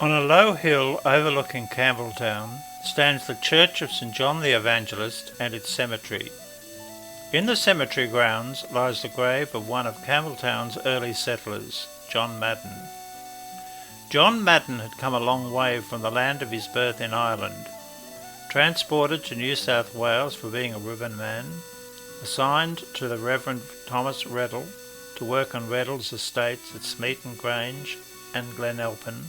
On a low hill overlooking Campbelltown stands the church of St John the Evangelist and its cemetery. In the cemetery grounds lies the grave of one of Campbelltown's early settlers, John Madden. John Madden had come a long way from the land of his birth in Ireland, transported to New South Wales for being a ribbonman, assigned to the Reverend Thomas Reddle to work on Reddle's estates at Smeaton Grange and Glenelpin,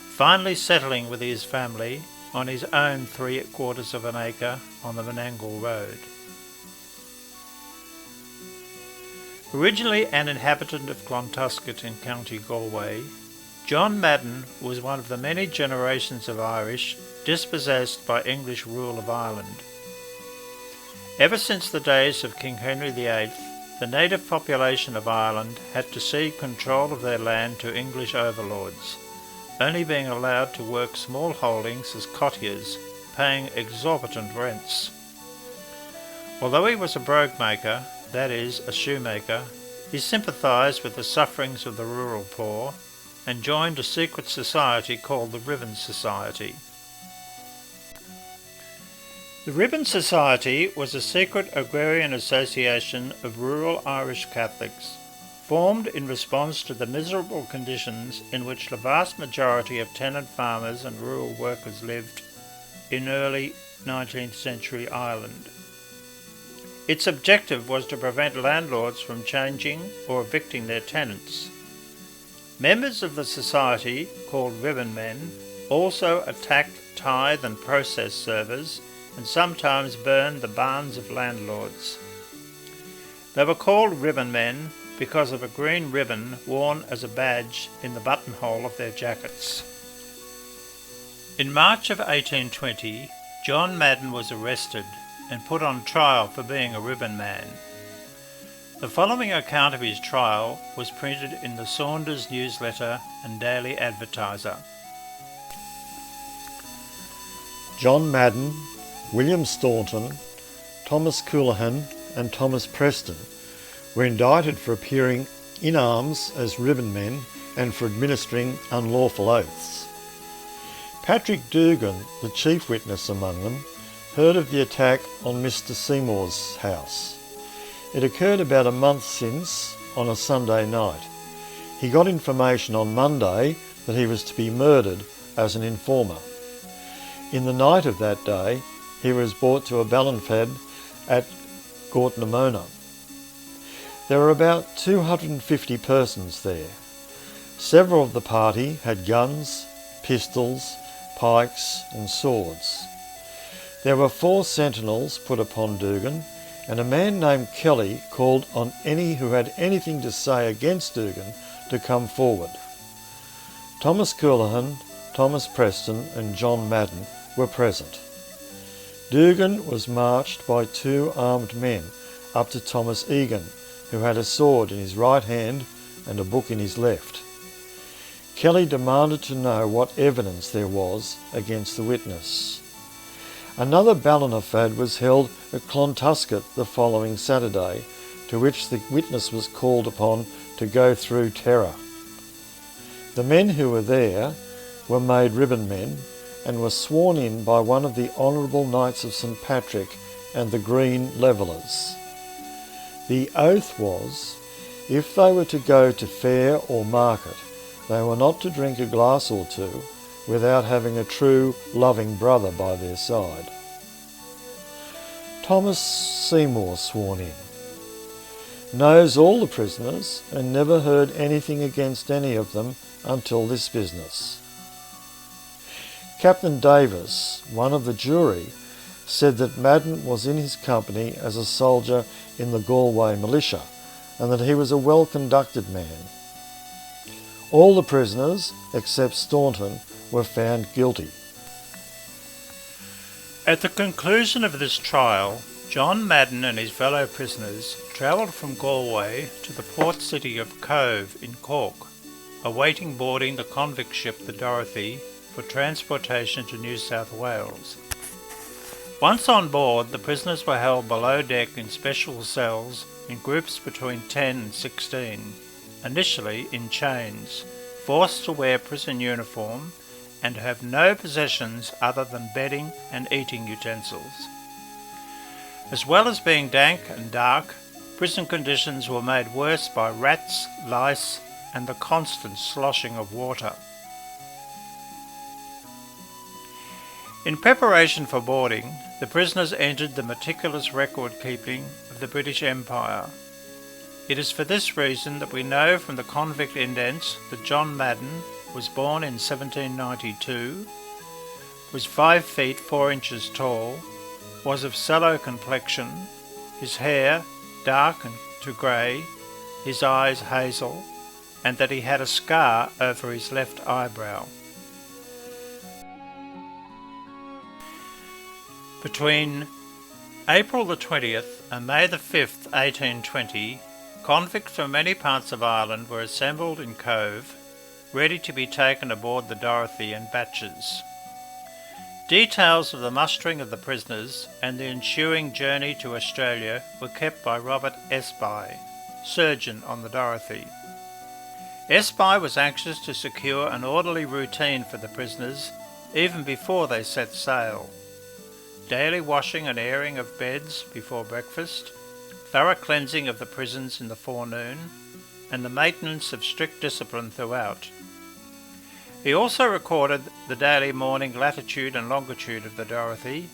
finally settling with his family on his own 3/4 of an acre on the Menangle Road. Originally an inhabitant of Clontusket in County Galway, John Madden was one of the many generations of Irish dispossessed by English rule of Ireland. Ever since the days of King Henry VIII, the native population of Ireland had to cede control of their land to English overlords, only being allowed to work small holdings as cottiers, paying exorbitant rents. Although he was a brogue maker, that is, a shoemaker, he sympathised with the sufferings of the rural poor and joined a secret society called the Ribbon Society. The Ribbon Society was a secret agrarian association of rural Irish Catholics, formed in response to the miserable conditions in which the vast majority of tenant farmers and rural workers lived in early 19th century Ireland. Its objective was to prevent landlords from changing or evicting their tenants. Members of the society, called ribbonmen, also attacked tithe and process servers and sometimes burned the barns of landlords. They were called ribbonmen because of a green ribbon worn as a badge in the buttonhole of their jackets. In March of 1820, John Madden was arrested and put on trial for being a ribbonman. The following account of his trial was printed in the Saunders Newsletter and Daily Advertiser. John Madden, William Staunton, Thomas Coollahan and Thomas Preston were indicted for appearing in arms as ribbonmen and for administering unlawful oaths. Patrick Dugan, the chief witness among them, heard of the attack on Mr. Seymour's house. It occurred about a month since, on a Sunday night. He got information on Monday that he was to be murdered as an informer. In the night of that day, he was brought to a Ballinfad at Gortnamona. There were about 250 persons there. Several of the party had guns, pistols, pikes and swords. There were 4 sentinels put upon Dugan, and a man named Kelly called on any who had anything to say against Dugan to come forward. Thomas Coollahan, Thomas Preston and John Madden were present. Dugan was marched by 2 armed men up to Thomas Egan, who had a sword in his right hand and a book in his left. Kelly demanded to know what evidence there was against the witness. Another Ballinafad was held at Clontusket the following Saturday, to which the witness was called upon to go through terror. The men who were there were made ribbonmen and were sworn in by one of the Honourable Knights of St Patrick and the Green Levellers. The oath was, if they were to go to fair or market, they were not to drink a glass or 2 without having a true, loving brother by their side. Thomas Seymour sworn in. Knows all the prisoners and never heard anything against any of them until this business. Captain Davis, one of the jury, said that Madden was in his company as a soldier in the Galway militia and that he was a well-conducted man. All the prisoners, except Staunton, were found guilty. At the conclusion of this trial, John Madden and his fellow prisoners travelled from Galway to the port city of Cove in Cork, awaiting boarding the convict ship the Dorothy for transportation to New South Wales. Once on board, the prisoners were held below deck in special cells in groups between 10 and 16, initially in chains, forced to wear prison uniform and have no possessions other than bedding and eating utensils. As well as being dank and dark, prison conditions were made worse by rats, lice, and the constant sloshing of water. In preparation for boarding, the prisoners entered the meticulous record-keeping of the British Empire. It is for this reason that we know from the convict indents that John Madden was born in 1792, was 5 feet 4 inches tall, was of sallow complexion, his hair dark and to grey, his eyes hazel, and that he had a scar over his left eyebrow. Between April the 20th and May the 5th, 1820, convicts from many parts of Ireland were assembled in Cove, ready to be taken aboard the Dorothy in batches. Details of the mustering of the prisoners and the ensuing journey to Australia were kept by Robert Espy, surgeon on the Dorothy. Espy was anxious to secure an orderly routine for the prisoners even before they set sail. Daily washing and airing of beds before breakfast, thorough cleansing of the prisons in the forenoon, and the maintenance of strict discipline throughout. He also recorded the daily morning latitude and longitude of the Dorothy,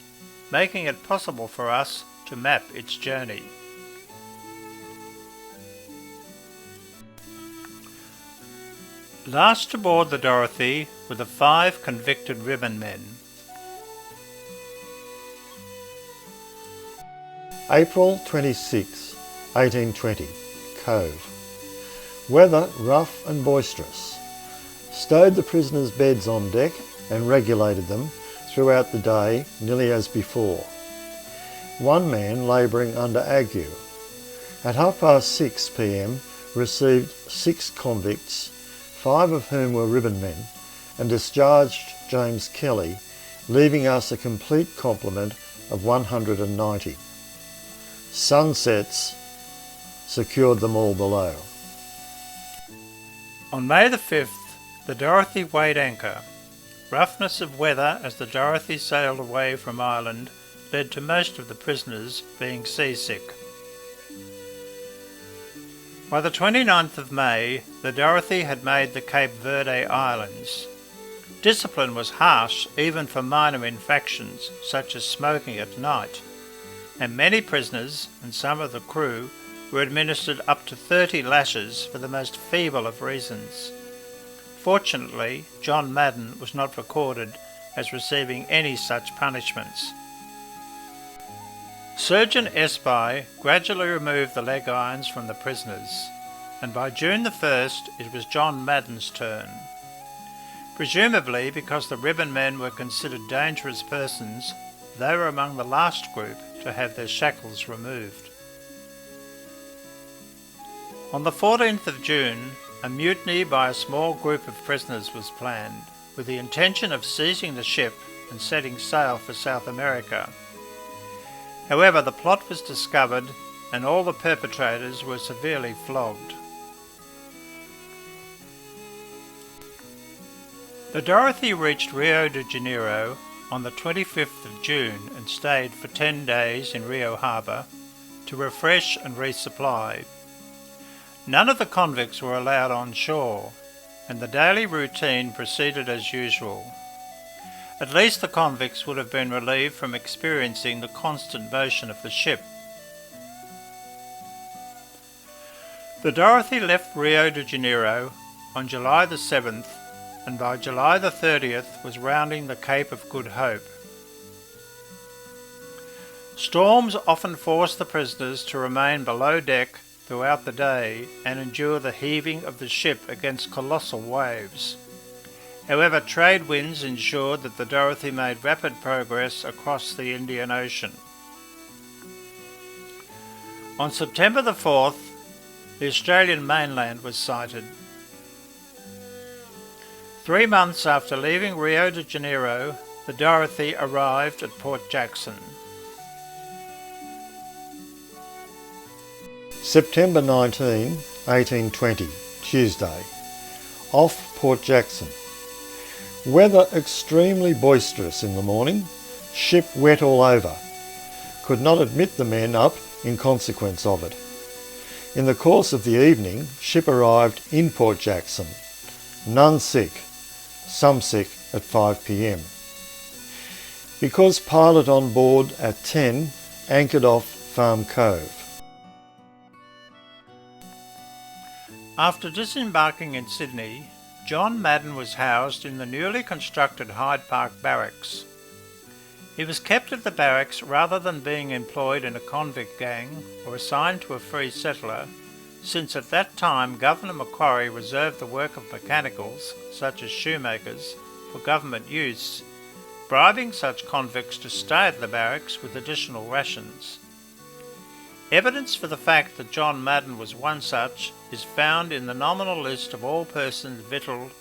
making it possible for us to map its journey. Last aboard the Dorothy were the 5 convicted ribbonmen. April 26, 1820, Cove. Weather rough and boisterous. Stowed the prisoners' beds on deck and regulated them throughout the day nearly as before. One man labouring under ague. At 6:30 p.m. received 6 convicts, 5 of whom were ribbonmen, and discharged James Kelly, leaving us a complete complement of 190. Sunsets secured them all below. On May the 5th, the Dorothy weighed anchor. Roughness of weather as the Dorothy sailed away from Ireland led to most of the prisoners being seasick. By the 29th of May, the Dorothy had made the Cape Verde Islands. Discipline was harsh even for minor infractions such as smoking at night, and many prisoners and some of the crew were administered up to 30 lashes for the most feeble of reasons. Fortunately, John Madden was not recorded as receiving any such punishments. Surgeon Espy gradually removed the leg irons from the prisoners, and by June the 1st it was John Madden's turn. Presumably because the ribbonmen were considered dangerous persons, they were among the last group to have their shackles removed. On the 14th of June, a mutiny by a small group of prisoners was planned, with the intention of seizing the ship and setting sail for South America. However, the plot was discovered and all the perpetrators were severely flogged. The Dorothy reached Rio de Janeiro on the 25th of June and stayed for 10 days in Rio Harbour to refresh and resupply. None of the convicts were allowed on shore, and the daily routine proceeded as usual. At least the convicts would have been relieved from experiencing the constant motion of the ship. The Dorothy left Rio de Janeiro on July the 7th, and by July the 30th was rounding the Cape of Good Hope. Storms often forced the prisoners to remain below deck throughout the day and endure the heaving of the ship against colossal waves. However, trade winds ensured that the Dorothy made rapid progress across the Indian Ocean. On September the 4th, the Australian mainland was sighted. 3 months after leaving Rio de Janeiro, the Dorothy arrived at Port Jackson. September 19, 1820, Tuesday. Off Port Jackson. Weather extremely boisterous in the morning, ship wet all over. Could not admit the men up in consequence of it. In the course of the evening, ship arrived in Port Jackson. None sick, some sick at 5 p.m. Because pilot on board at 10, anchored off Farm Cove. After disembarking in Sydney, John Madden was housed in the newly constructed Hyde Park Barracks. He was kept at the barracks rather than being employed in a convict gang or assigned to a free settler, since at that time Governor Macquarie reserved the work of mechanicals, such as shoemakers, for government use, bribing such convicts to stay at the barracks with additional rations. Evidence for the fact that John Madden was one such is found in the nominal list of all persons victualled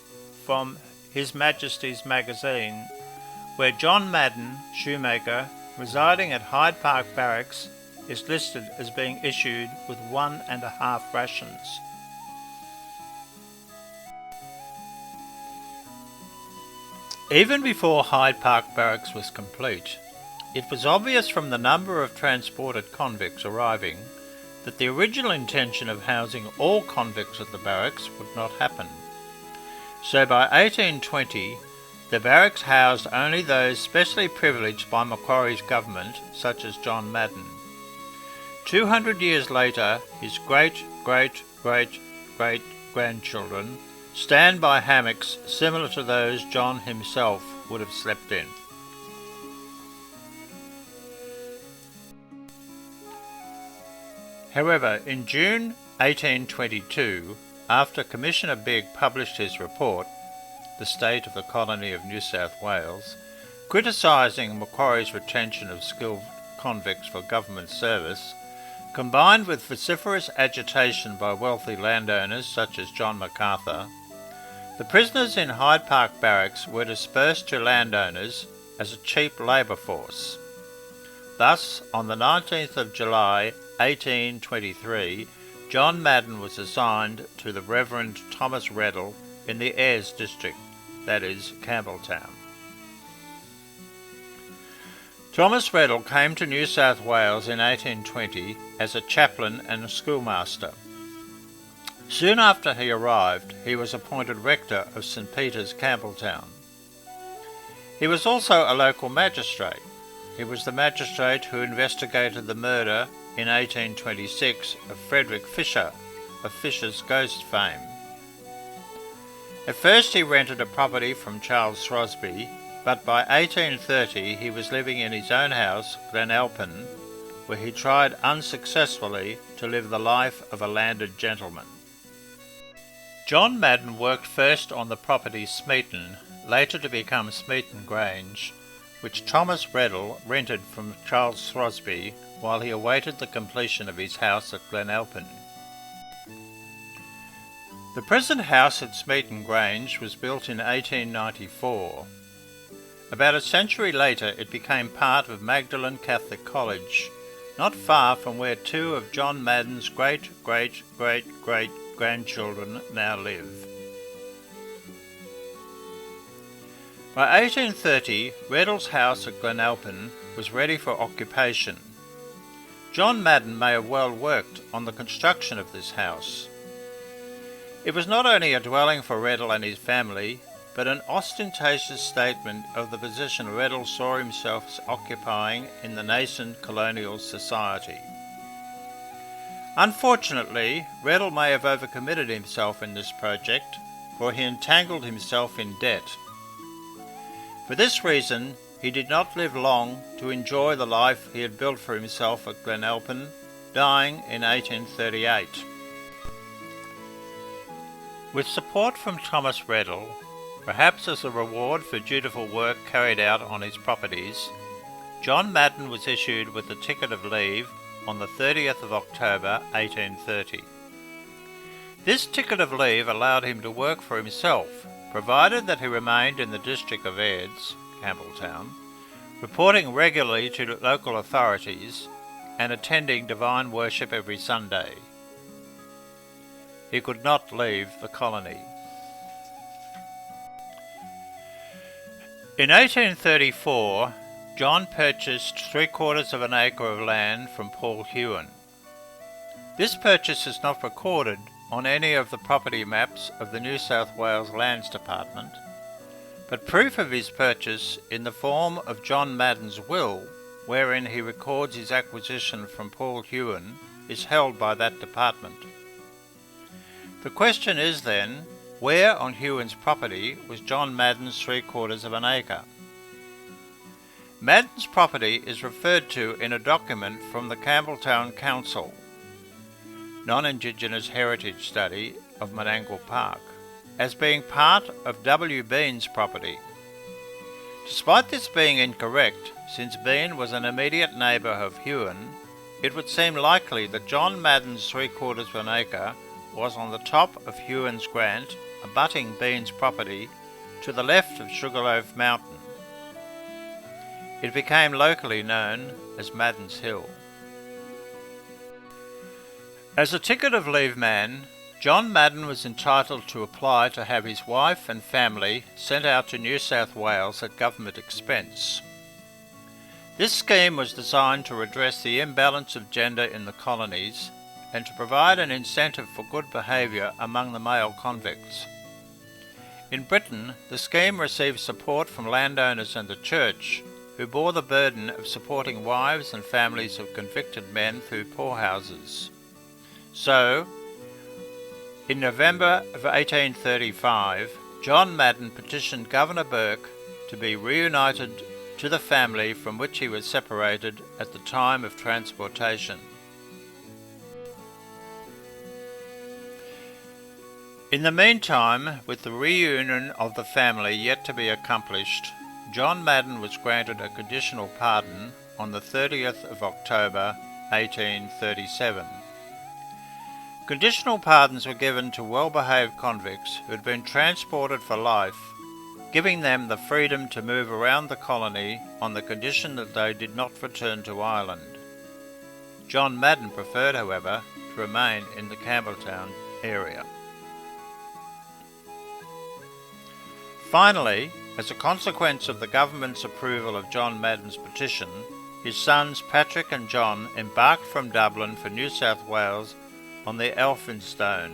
from His Majesty's magazine, where John Madden, shoemaker, residing at Hyde Park Barracks, is listed as being issued with 1.5 rations. Even before Hyde Park Barracks was complete, it was obvious from the number of transported convicts arriving that the original intention of housing all convicts at the barracks would not happen. So by 1820, the barracks housed only those specially privileged by Macquarie's government, such as John Madden. 200 years later, his great-great-great-great-grandchildren stand by hammocks similar to those John himself would have slept in. However, in June 1822, after Commissioner Bigg published his report, The State of the Colony of New South Wales, criticising Macquarie's retention of skilled convicts for government service, combined with vociferous agitation by wealthy landowners such as John MacArthur, the prisoners in Hyde Park Barracks were dispersed to landowners as a cheap labour force. Thus, on the 19th of July 1823, John Madden was assigned to the Reverend Thomas Reddell in the Ayres district, that is, Campbelltown. Thomas Reddell came to New South Wales in 1820 as a chaplain and a schoolmaster. Soon after he arrived, he was appointed rector of St Peter's, Campbelltown. He was also a local magistrate. He was the magistrate who investigated the murder in 1826 of Frederick Fisher, of Fisher's ghost fame. At first he rented a property from Charles Throsby, but by 1830 he was living in his own house, Glenalpin, where he tried unsuccessfully to live the life of a landed gentleman. John Madden worked first on the property Smeaton, later to become Smeaton Grange, which Thomas Reddell rented from Charles Throsby while he awaited the completion of his house at Glenalpin. The present house at Smeaton Grange was built in 1894. About a century later it became part of Magdalen Catholic College, not far from where two of John Madden's great-great-great-great-grandchildren now live. By 1830, Reddell's house at Glenalpin was ready for occupation. John Madden may have well worked on the construction of this house. It was not only a dwelling for Reddell and his family, but an ostentatious statement of the position Reddell saw himself occupying in the nascent colonial society. Unfortunately, Reddell may have overcommitted himself in this project, for he entangled himself in debt. For this reason, he did not live long to enjoy the life he had built for himself at Glenalpin, dying in 1838. With support from Thomas Reddell, perhaps as a reward for dutiful work carried out on his properties, John Madden was issued with a ticket of leave on the 30th of October 1830. This ticket of leave allowed him to work for himself, provided that he remained in the district of Ayres, Campbelltown, reporting regularly to local authorities and attending divine worship every Sunday. He could not leave the colony. In 1834, John purchased 3/4 of an acre of land from Paul Hewen. This purchase is not recorded on any of the property maps of the New South Wales Lands Department, but proof of his purchase in the form of John Madden's will, wherein he records his acquisition from Paul Hewen, is held by that department. The question is then, where on Hewen's property was John Madden's 3/4 of an acre? Madden's property is referred to in a document from the Campbelltown Council, Non-Indigenous Heritage Study of Menangle Park, as being part of W. Bean's property. Despite this being incorrect, since Bean was an immediate neighbour of Hewen, it would seem likely that John Madden's 3/4 of an acre was on the top of Hewen's grant, abutting Bean's property to the left of Sugarloaf Mountain. It became locally known as Madden's Hill. As a ticket of leave man, John Madden was entitled to apply to have his wife and family sent out to New South Wales at government expense. This scheme was designed to redress the imbalance of gender in the colonies and to provide an incentive for good behaviour among the male convicts. In Britain, the scheme received support from landowners and the church, who bore the burden of supporting wives and families of convicted men through poorhouses. So, in November of 1835, John Madden petitioned Governor Burke to be reunited to the family from which he was separated at the time of transportation. In the meantime, with the reunion of the family yet to be accomplished, John Madden was granted a conditional pardon on the 30th of October 1837. Conditional pardons were given to well-behaved convicts who had been transported for life, giving them the freedom to move around the colony on the condition that they did not return to Ireland. John Madden preferred, however, to remain in the Campbelltown area. Finally, as a consequence of the government's approval of John Madden's petition, his sons Patrick and John embarked from Dublin for New South Wales on the Elphinstone,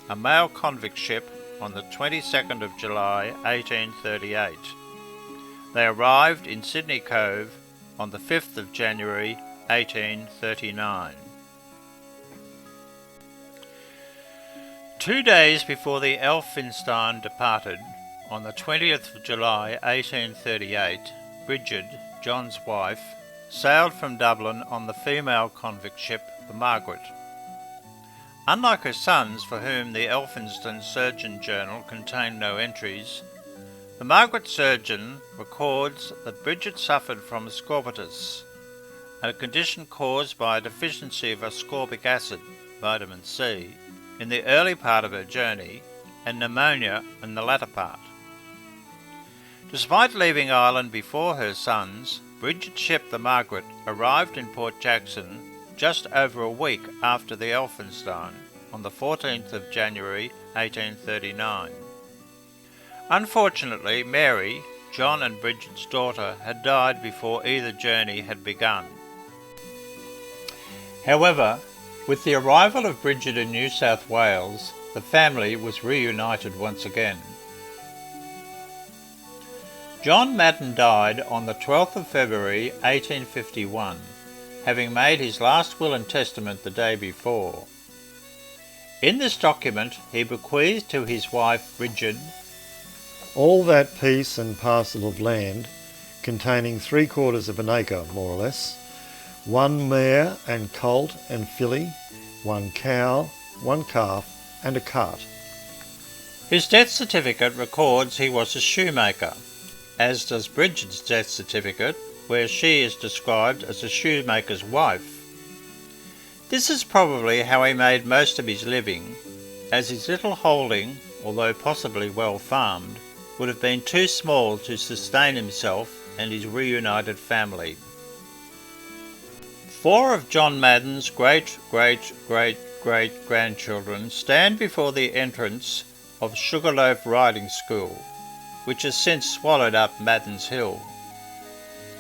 a mail convict ship, on the 22nd of July 1838. They arrived in Sydney Cove on the 5th of January 1839. 2 days before the Elphinstone departed, on the 20th of July 1838, Bridget, John's wife, sailed from Dublin on the female convict ship, the Margaret. Unlike her sons, for whom the Elphinstone Surgeon Journal contained no entries, the Margaret Surgeon records that Bridget suffered from scorbutus, a condition caused by a deficiency of ascorbic acid, vitamin C, in the early part of her journey, and pneumonia in the latter part. Despite leaving Ireland before her sons, Bridget's ship, the Margaret, arrived in Port Jackson just over a week after the Elphinstone, on the 14th of January 1839. Unfortunately, Mary, John and Bridget's daughter, had died before either journey had begun. However, with the arrival of Bridget in New South Wales, the family was reunited once again. John Madden died on the 12th of February 1851, having made his last will and testament the day before. In this document he bequeathed to his wife Bridget all that piece and parcel of land containing 3/4 of an acre, more or less, 1 mare and colt and filly, 1 cow, 1 calf and a cart. His death certificate records he was a shoemaker, as does Bridget's death certificate, where she is described as a shoemaker's wife. This is probably how he made most of his living, as his little holding, although possibly well farmed, would have been too small to sustain himself and his reunited family. 4 of John Madden's great-great-great-great-grandchildren stand before the entrance of Sugarloaf Riding School, which has since swallowed up Madden's Hill.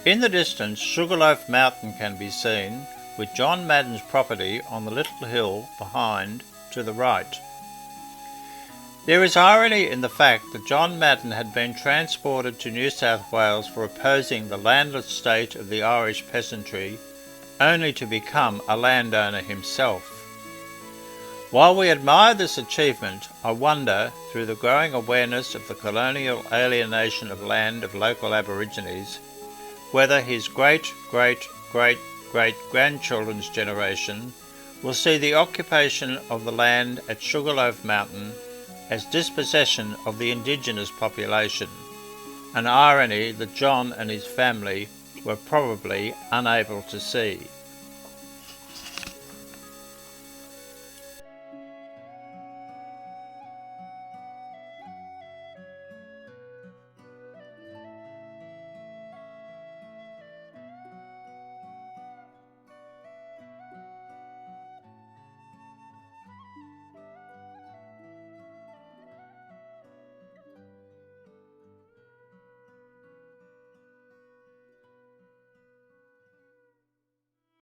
In the distance, Sugarloaf Mountain can be seen, with John Madden's property on the little hill behind to the right. There is irony in the fact that John Madden had been transported to New South Wales for opposing the landless state of the Irish peasantry, only to become a landowner himself. While we admire this achievement, I wonder, through the growing awareness of the colonial alienation of land of local Aborigines, whether his great-great-great-great-grandchildren's generation will see the occupation of the land at Sugarloaf Mountain as dispossession of the indigenous population, an irony that John and his family were probably unable to see.